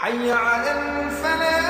حي على الفلاح.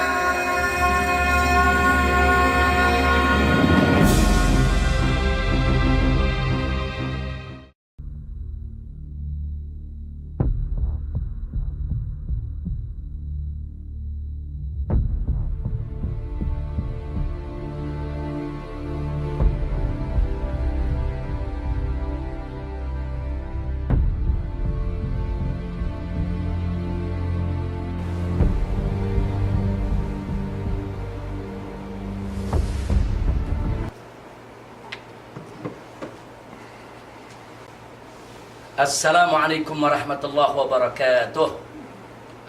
Assalamualaikum warahmatullahi wabarakatuh.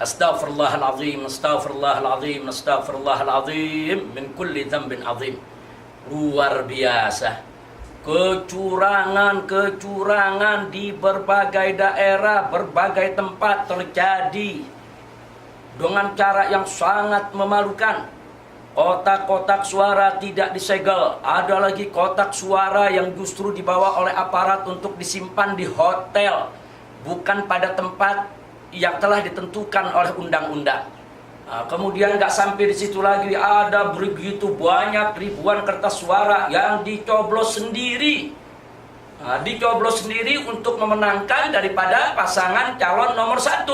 Astaghfirullahaladzim, astaghfirullahaladzim, astaghfirullahaladzim min kulli dzambin azim. Luar biasa. Kecurangan di berbagai daerah, berbagai tempat terjadi dengan cara yang sangat memalukan. Kotak-kotak suara tidak disegel. Ada lagi kotak suara yang justru dibawa oleh aparat untuk disimpan di hotel, bukan pada tempat yang telah ditentukan oleh undang-undang. Nah, kemudian nggak sampai di situ lagi, ada begitu banyak ribuan kertas suara yang dicoblos sendiri. Nah, dicoblos sendiri untuk memenangkan daripada pasangan calon nomor 1.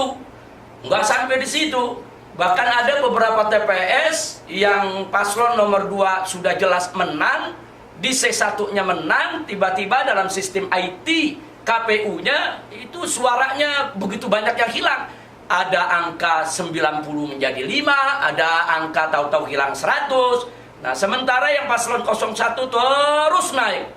Nggak sampai di situ. Bahkan ada beberapa TPS yang paslon nomor 2 sudah jelas menang, di C1-nya menang, tiba-tiba dalam sistem IT KPU-nya itu suaranya begitu banyak yang hilang. Ada angka 90 menjadi 5, ada angka tahu-tahu hilang 100. Nah, sementara yang paslon 01 terus naik.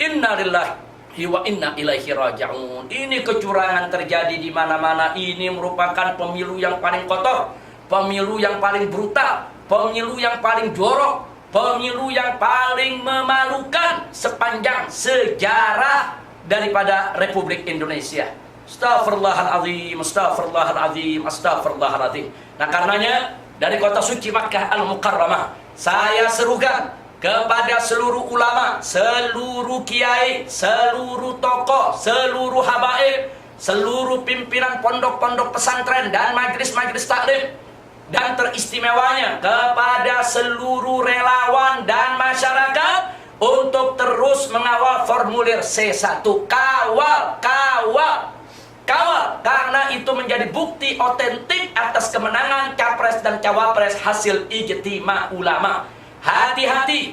Innalillahi wa inna ilaihi raji'un. Ini kecurangan terjadi di mana-mana. Ini merupakan pemilu yang paling kotor, pemilu yang paling brutal, pemilu yang paling jorok, pemilu yang paling memalukan sepanjang sejarah daripada Republik Indonesia. Astaghfirullahaladzim, astaghfirullahaladzim, astaghfirullahaladzim. Nah, karenanya dari kota suci Makkah Al-Mukarramah, saya serukan kepada seluruh ulama, seluruh kiai, seluruh tokoh, seluruh habaib, seluruh pimpinan pondok-pondok pesantren dan majelis-majelis taklim, dan teristimewanya kepada seluruh relawan dan masyarakat untuk terus mengawal formulir C1. Kawal, karena itu menjadi bukti otentik atas kemenangan capres dan cawapres hasil ijtima ulama. Hati-hati.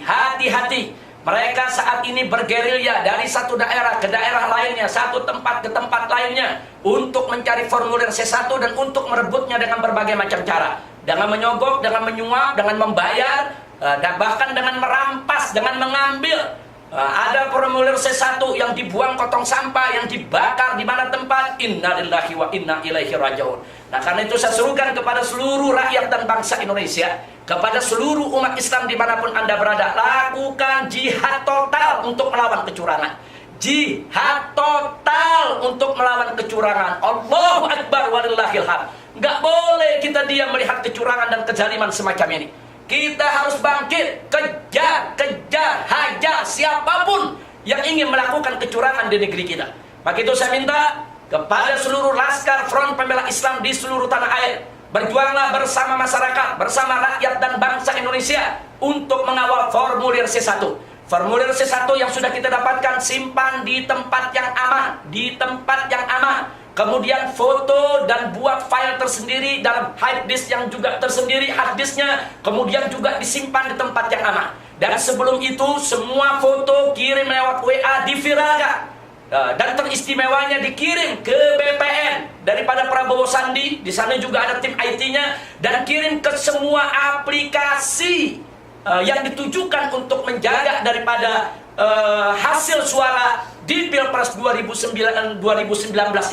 Mereka saat ini bergerilya dari satu daerah ke daerah lainnya, satu tempat ke tempat lainnya, untuk mencari formulir C1 dan untuk merebutnya dengan berbagai macam cara. Dengan menyogok, dengan menyuap, dengan membayar, dan bahkan dengan merampas, dengan mengambil. Ada formulir C1 yang dibuang ke tong sampah, yang dibakar di mana tempat. Innalillahi wa inna ilaihi raji'un. Nah, karena itu saya serukan kepada seluruh rakyat dan bangsa Indonesia, kepada seluruh umat Islam dimanapun Anda berada, lakukan jihad total untuk melawan kecurangan. Jihad total untuk melawan kecurangan. Allahu Akbar walillahil hamd. Nggak boleh kita diam melihat kecurangan dan kezaliman semacam ini. Kita harus bangkit, kejar, hajar siapapun yang ingin melakukan kecurangan di negeri kita. Maka itu saya minta kepada seluruh laskar Front Pembela Islam di seluruh tanah air, berjuanglah bersama masyarakat, bersama rakyat dan bangsa Indonesia untuk mengawal formulir C1. Formulir C1 yang sudah kita dapatkan, simpan di tempat yang aman, Kemudian foto dan buat file tersendiri dalam hard disk yang juga tersendiri hard disknya, kemudian juga disimpan di tempat yang aman. Dan sebelum itu semua foto kirim lewat WA diviralkan. Dan teristimewanya dikirim ke BPN daripada Prabowo Sandi, di sana juga ada tim IT-nya, dan kirim ke semua aplikasi yang ditujukan untuk menjaga daripada hasil suara di Pilpres 2019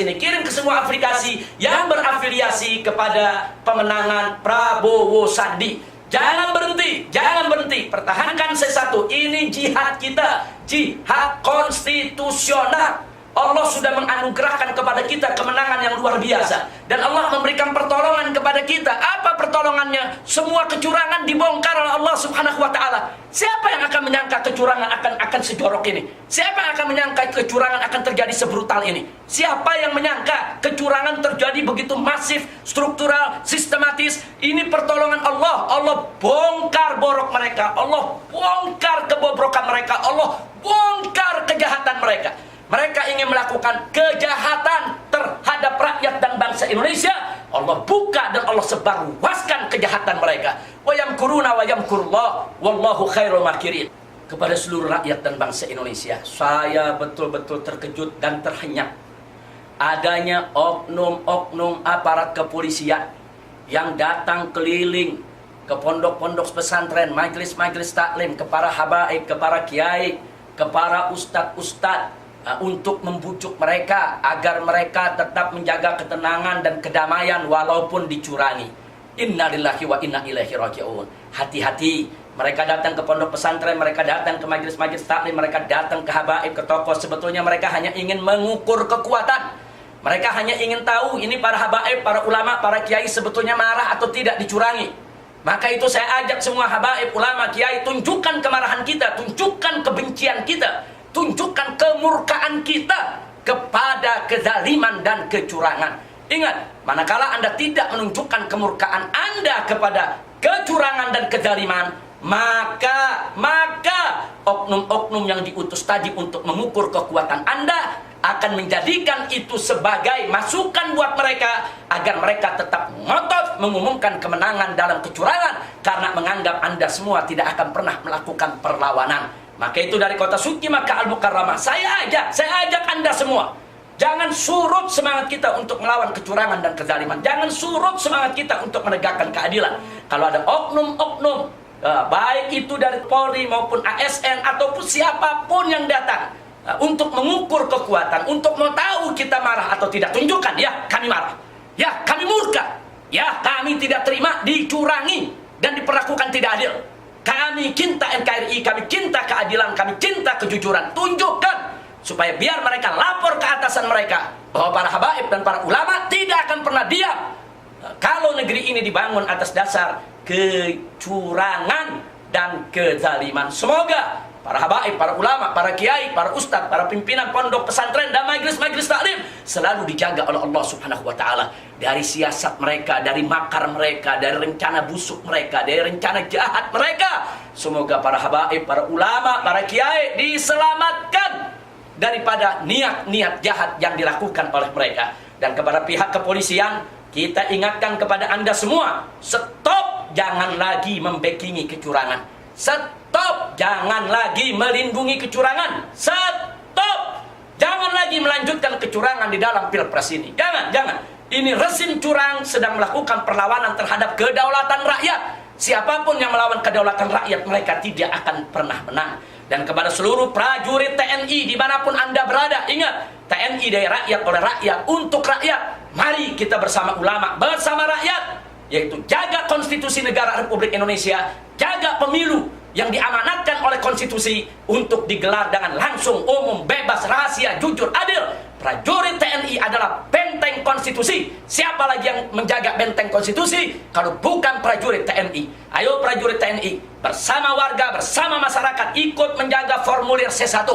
ini. Kirim ke semua aplikasi yang berafiliasi kepada pemenangan Prabowo Sandi. Jangan berhenti, pertahankan C1. Ini jihad kita, jihad konstitusional. Allah sudah menganugerahkan kepada kita kemenangan yang luar biasa, dan Allah memberikan pertolongan kepada kita. Apa pertolongan zamannya semua kecurangan dibongkar oleh Allah Subhanahu wa taala. Siapa yang akan menyangka kecurangan akan sejorok ini? Siapa yang akan menyangka kecurangan akan terjadi sebrutal ini? Siapa yang menyangka kecurangan terjadi begitu masif, struktural, sistematis? Ini pertolongan Allah. Allah bongkar borok mereka. Allah bongkar kebobrokan mereka. Allah bongkar kejahatan mereka. Mereka ingin melakukan kejahatan terhadap rakyat dan bangsa Indonesia. Allah buka dan Allah sebarluaskan kejahatan mereka. Wa yamkuruna wa yamkurullah wallahu khairul makirin. Kepada seluruh rakyat dan bangsa Indonesia, saya betul-betul terkejut dan terhenyak adanya oknum-oknum aparat kepolisian yang datang keliling ke pondok-pondok pesantren, majelis-majelis taklim, kepada habaib, kepada kiai, kepada ustadz-ustadz, untuk membujuk mereka agar mereka tetap menjaga ketenangan dan kedamaian walaupun dicurangi. Inna lillahi wa inna ilaihi raji'un. Hati-hati, mereka datang ke pondok pesantren, mereka datang ke majelis-majelis taklim, mereka datang ke habaib, ke tokoh. Sebetulnya mereka hanya ingin mengukur kekuatan. Mereka hanya ingin tahu ini para habaib, para ulama, para kiai sebetulnya marah atau tidak dicurangi. Maka itu saya ajak semua habaib, ulama, kiai, tunjukkan kemarahan kita, tunjukkan kebencian kita, tunjukkan kemurkaan kita kepada kezaliman dan kecurangan. Ingat, manakala Anda tidak menunjukkan kemurkaan Anda kepada kecurangan dan kezaliman, maka oknum-oknum yang diutus tadi untuk mengukur kekuatan Anda akan menjadikan itu sebagai masukan buat mereka agar mereka tetap ngotot mengumumkan kemenangan dalam kecurangan karena menganggap Anda semua tidak akan pernah melakukan perlawanan. Maka itu dari kota suci Makkah Al-Mukarramah, saya ajak Anda semua, jangan surut semangat kita untuk melawan kecurangan dan kezaliman. Jangan surut semangat kita untuk menegakkan keadilan. Kalau ada oknum-oknum, baik itu dari Polri maupun ASN ataupun siapapun yang datang untuk mengukur kekuatan, untuk mau tahu kita marah atau tidak, tunjukkan, ya kami marah, ya kami murka, ya kami tidak terima dicurangi dan diperlakukan tidak adil. Kami cinta NKRI, kami cinta keadilan, kami cinta kejujuran. Tunjukkan supaya biar mereka lapor ke atasan mereka bahwa para habaib dan para ulama tidak akan pernah diam kalau negeri ini dibangun atas dasar kecurangan dan kezaliman. Semoga para habaib, para ulama, para kiai, para ustadz, para pimpinan pondok pesantren dan majelis-majelis taklim selalu dijaga oleh Allah Subhanahu wa taala dari siasat mereka, dari makar mereka, dari rencana busuk mereka, dari rencana jahat mereka. Semoga para habaib, para ulama, para kiai diselamatkan daripada niat-niat jahat yang dilakukan oleh mereka. Dan kepada pihak kepolisian, kita ingatkan kepada Anda semua, stop, jangan lagi membackingi kecurangan. Stop, jangan lagi melindungi kecurangan. Stop, jangan lagi melanjutkan kecurangan di dalam pilpres ini. Jangan. Ini rezim curang sedang melakukan perlawanan terhadap kedaulatan rakyat. Siapapun yang melawan kedaulatan rakyat, mereka tidak akan pernah menang. Dan kepada seluruh prajurit TNI dimanapun Anda berada, ingat, TNI dari rakyat, oleh rakyat, untuk rakyat. Mari kita bersama ulama, bersama rakyat, yaitu jaga konstitusi negara Republik Indonesia, jaga pemilu yang diamanatkan oleh konstitusi untuk digelar dengan langsung, umum, bebas, rahasia, jujur, adil. Prajurit TNI adalah benteng konstitusi. Siapa lagi yang menjaga benteng konstitusi kalau bukan prajurit TNI? Ayo prajurit TNI bersama warga, bersama masyarakat ikut menjaga formulir C1,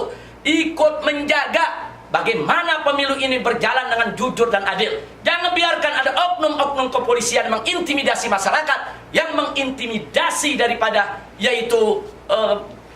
ikut menjaga bagaimana pemilu ini berjalan dengan jujur dan adil. Jangan biarkan ada oknum-oknum kepolisian mengintimidasi masyarakat, yang mengintimidasi daripada yaitu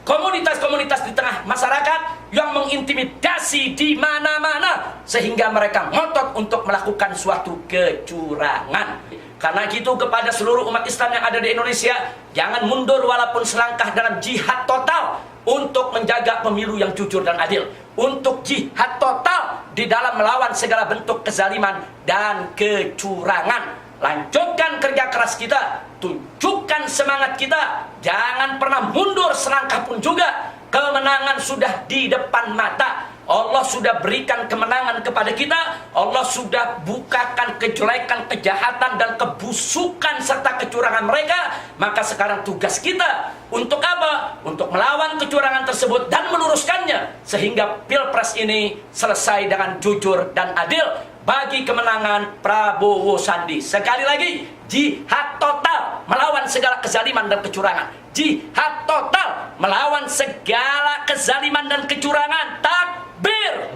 komunitas-komunitas di tengah masyarakat, yang mengintimidasi di mana-mana sehingga mereka ngotot untuk melakukan suatu kecurangan. Karena itu kepada seluruh umat Islam yang ada di Indonesia, jangan mundur walaupun selangkah dalam jihad total untuk menjaga pemilu yang jujur dan adil, untuk jihad total di dalam melawan segala bentuk kezaliman dan kecurangan. Lanjutkan kerja keras kita, tunjukkan semangat kita, jangan pernah mundur selangkah pun juga. Kemenangan sudah di depan mata. Allah sudah berikan kemenangan kepada kita. Allah sudah bukakan kejelekan, kejahatan dan kebusukan serta kecurangan mereka. Maka sekarang tugas kita untuk apa? Untuk melawan kecurangan tersebut dan meluruskannya sehingga pilpres ini selesai dengan jujur dan adil bagi kemenangan Prabowo Sandi. Sekali lagi, jihad total melawan segala kezaliman dan kecurangan. Jihad total melawan segala kezaliman dan kecurangan. Takbir.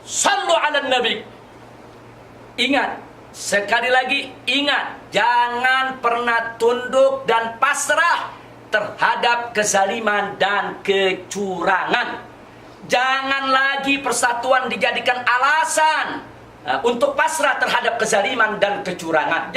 Sallu ala Nabi. Ingat, sekali lagi ingat, jangan pernah tunduk dan pasrah terhadap kezaliman dan kecurangan. Jangan lagi persatuan dijadikan alasan untuk pasrah terhadap kezaliman dan kecurangan.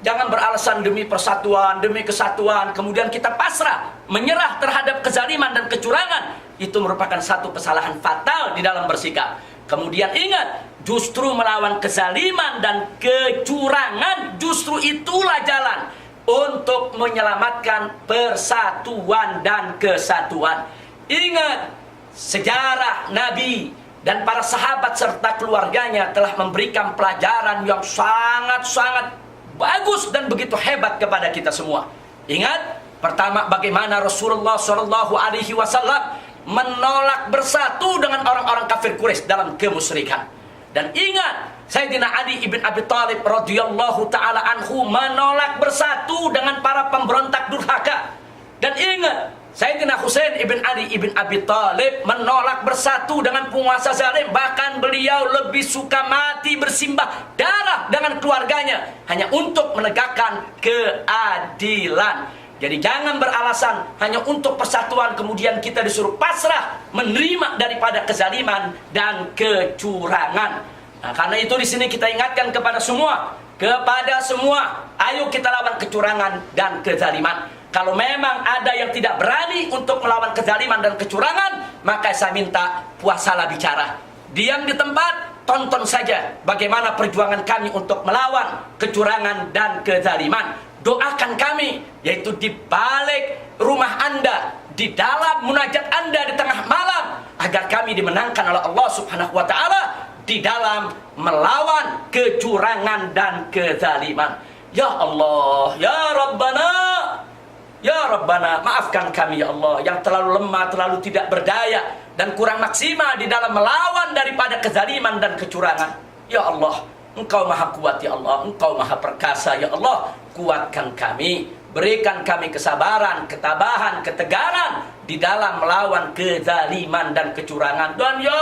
Jangan beralasan demi persatuan, demi kesatuan, kemudian kita pasrah, menyerah terhadap kezaliman dan kecurangan. Itu merupakan satu kesalahan fatal di dalam bersikap. Kemudian ingat, justru melawan kezaliman dan kecurangan, justru itulah jalan untuk menyelamatkan persatuan dan kesatuan. Ingat, sejarah Nabi dan para sahabat serta keluarganya telah memberikan pelajaran yang sangat-sangat bagus dan begitu hebat kepada kita semua. Ingat, pertama bagaimana Rasulullah SAW menolak bersatu dengan orang-orang kafir Quraisy dalam kemusyrikan. Dan ingat, Sayyidina Ali ibn Abi Thalib radhiyallahu ta'ala anhu menolak bersatu dengan para pemberontak durhaka. Dan ingat, Sayyidina Husain ibn Ali ibn Abi Thalib menolak bersatu dengan penguasa zalim. Bahkan beliau lebih suka mati bersimbah darah dengan keluarganya hanya untuk menegakkan keadilan. Jadi jangan beralasan hanya untuk persatuan kemudian kita disuruh pasrah menerima daripada kezaliman dan kecurangan. Nah, karena itu di sini kita ingatkan kepada semua, ayo kita lawan kecurangan dan kezaliman. Kalau memang ada yang tidak berani untuk melawan kezaliman dan kecurangan, maka saya minta puasalah bicara. Diam di tempat, tonton saja bagaimana perjuangan kami untuk melawan kecurangan dan kezaliman. Doakan kami, yaitu di balik rumah Anda, di dalam munajat Anda di tengah malam, agar kami dimenangkan oleh Allah Subhanahu wa Ta'ala di dalam melawan kecurangan dan kezaliman. Ya Allah, ya Rabbana, ya Rabbana, maafkan kami ya Allah yang terlalu lemah, terlalu tidak berdaya dan kurang maksimal di dalam melawan daripada kezaliman dan kecurangan. Ya Allah, Engkau maha kuat ya Allah, Engkau maha perkasa ya Allah. Kuatkan kami, berikan kami kesabaran, ketabahan, ketegaran di dalam melawan kezaliman dan kecurangan. Dan ya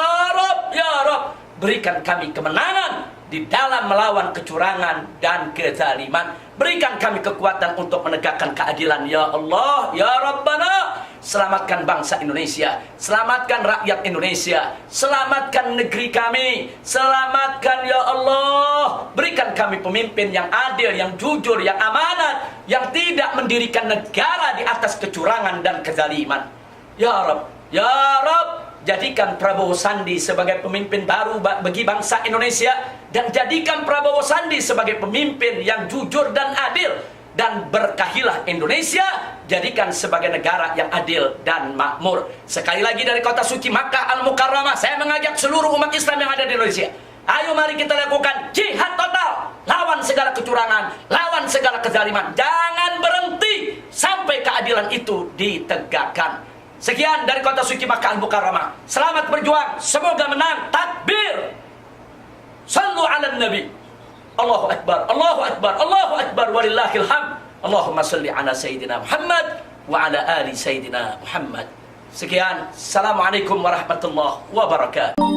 Rabb, berikan kami kemenangan di dalam melawan kecurangan dan kezaliman. Berikan kami kekuatan untuk menegakkan keadilan ya Allah, ya Rabbana. Selamatkan bangsa Indonesia, selamatkan rakyat Indonesia, selamatkan negeri kami, selamatkan ya Allah. Berikan kami pemimpin yang adil, yang jujur, yang amanat, yang tidak mendirikan negara di atas kecurangan dan kezaliman. Ya Rabb, ya Rabb, jadikan Prabowo Sandi sebagai pemimpin baru bagi bangsa Indonesia, dan jadikan Prabowo Sandi sebagai pemimpin yang jujur dan adil. Dan berkahilah Indonesia, jadikan sebagai negara yang adil dan makmur. Sekali lagi dari kota suci Makkah Al-Mukarramah, saya mengajak seluruh umat Islam yang ada di Indonesia, ayo mari kita lakukan jihad total, lawan segala kecurangan, lawan segala kezaliman. Jangan berhenti sampai keadilan itu ditegakkan. Sekian dari kota suci Makkah Al-Mukarramah. Selamat berjuang, semoga menang. Takbir. Sallu ala Nabi. Allahu Akbar, Allahu Akbar, Allahu Akbar, walillahil hamd. Allahumma salli ala Sayyidina Muhammad wa ala ali Sayyidina Muhammad. Sekian, Assalamualaikum warahmatullahi wabarakatuh.